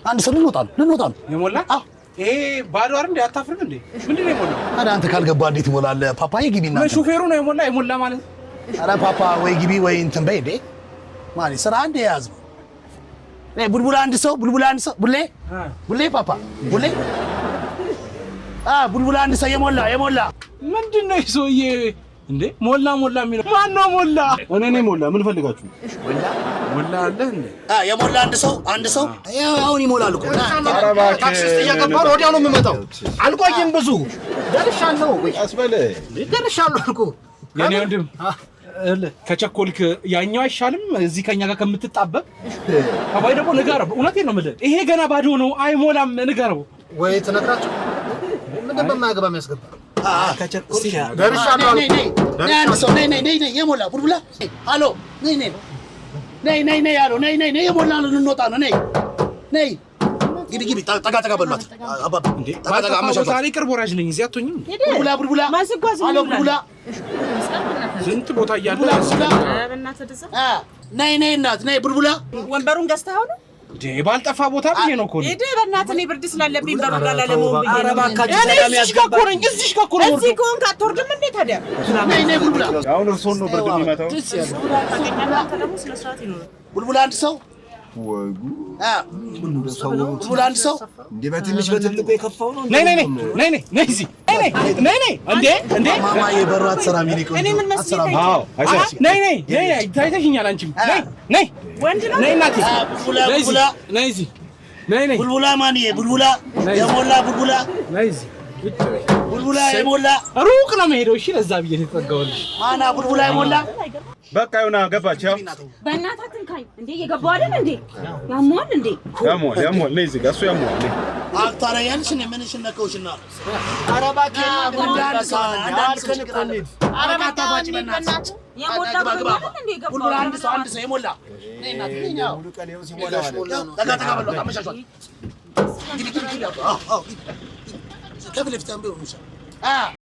አንድ ሰው ልንወጣ ነው የሞላ ይሄ ባዶ አይደል እንዴ አታፍርም እንዴ ምንድነው የሞላው አረ አንተ ካልገባ እንዴት ይሞላል ፓፓዬ ግቢና ሹፌሩ ነው የሞላ ማለት አረ ፓፓ ወይ ግቢ ወይ እንትን በይ እንዴ ማለት ስራ አንድ ያዝ ነው ቡልቡላ አንድ ሰው ቡሌ ፓፓ ቡሌ ቡልቡላ አንድ ሰው የሞላ ምንድነው ይሶዬ እንዴ ሞላ የሚለው ማን ነው ሞላ እኔ ነኝ ሞላ ምን ፈልጋችሁ ሞላ አለ እንዴ የሞላ አንድ ሰው አሁን ይሞላል እኮ ታክሲ ውስጥ እየገባሁ ነው ወዲያው ነው የምመጣው አልቆይም ብዙ ደርሻለሁ አስበለ ደርሻለሁ እኮ የኔ ወንድም ከቸኮልክ ያኛው አይሻልም እዚህ ከኛ ጋር ከምትጣበብ አባይ ደግሞ ንገረው እውነቴን ነው የምልህ ይሄ ገና ባዶ ነው አይሞላም ንገረው ወይ ተነግራችሁ ምን በማያገባ የሚያስገባ ከቸኮልክ ደርሻለሁ ነይ ሰው ነይ የሞላ ቡልቡላ አሎ ነይ አሎ ነይ የሞላ ልንወጣ ነው ነይ ግቢ ጠጋ በሏት አባባ እንዴ ታሪ ቅርብ ወራጅ ነኝ እዚህ አትሆኝም ቡልቡላ አሎ ቡልቡላ ስንት ቦታ እያለ ነይ እናት ነይ ቡልቡላ ወንበሩን ገዝተኸው ነው እንዴ ባልጠፋ ቦታ ብዬ ነው እኮ ነው እዴ በእናትህ እኔ ብርድ ስላለብኝ በሩ ጋር ላለመው ብዬ ኧረ እባካችሁ ሰላም ያስገባኝ እዚህ ጋር እኮ ነው እዚህ ከሆንክ አትወርድም እንዴ ታዲያ ነይ ቡልቡላ አሁን እርሶን ነው ብርድ የሚመታው ቡልቡላ አንድ ሰው ቡልቡላ አንድ ሰው እንዴ በትንሽ በትልቁ የከፋው ነው ነይ እዚህ እንዴ ማማዬ በሩ አትሰራም ይልቅ እኔ ምን መስሎኝ አዎ ነይ ታይተሽኛል አንቺም ነይ ወንድ ነው ነይ እናቴ ቡልቡላ ነይ እዚህ ነይ ቡልቡላ ማንዬ ቡልቡላ የሞላ ቡልቡላ ነይ እዚህ ቡልቡላ የሞላ ሩቅ ነው የምሄደው እሺ ለዛ ብዬ ተጠጋውልሽ ማና ቡልቡላ የሞላ በቃ ይሁና ገባች ያው በእናትህ አትንካኝ እንዴ የገባው አይደል እንዴ ያሟል እንዴ ያሟል ነይ እዚህ ጋር እሱ ያሟል ነይ አልታረያልሽ ምንሽ ነከውሽና ኧረ እባክህ አንዳንድ አረባታባጭ በእናትህ የሞላ እንዴ ገባው ቡልቡላ አንድ ሰው የሞላ ነይ እናት ነኛው ሙሉ ቀን ይኸው ሲሞላ ጠጋ በሏት አመሻሿል ግቢ ከፍለፍታም ቢሆን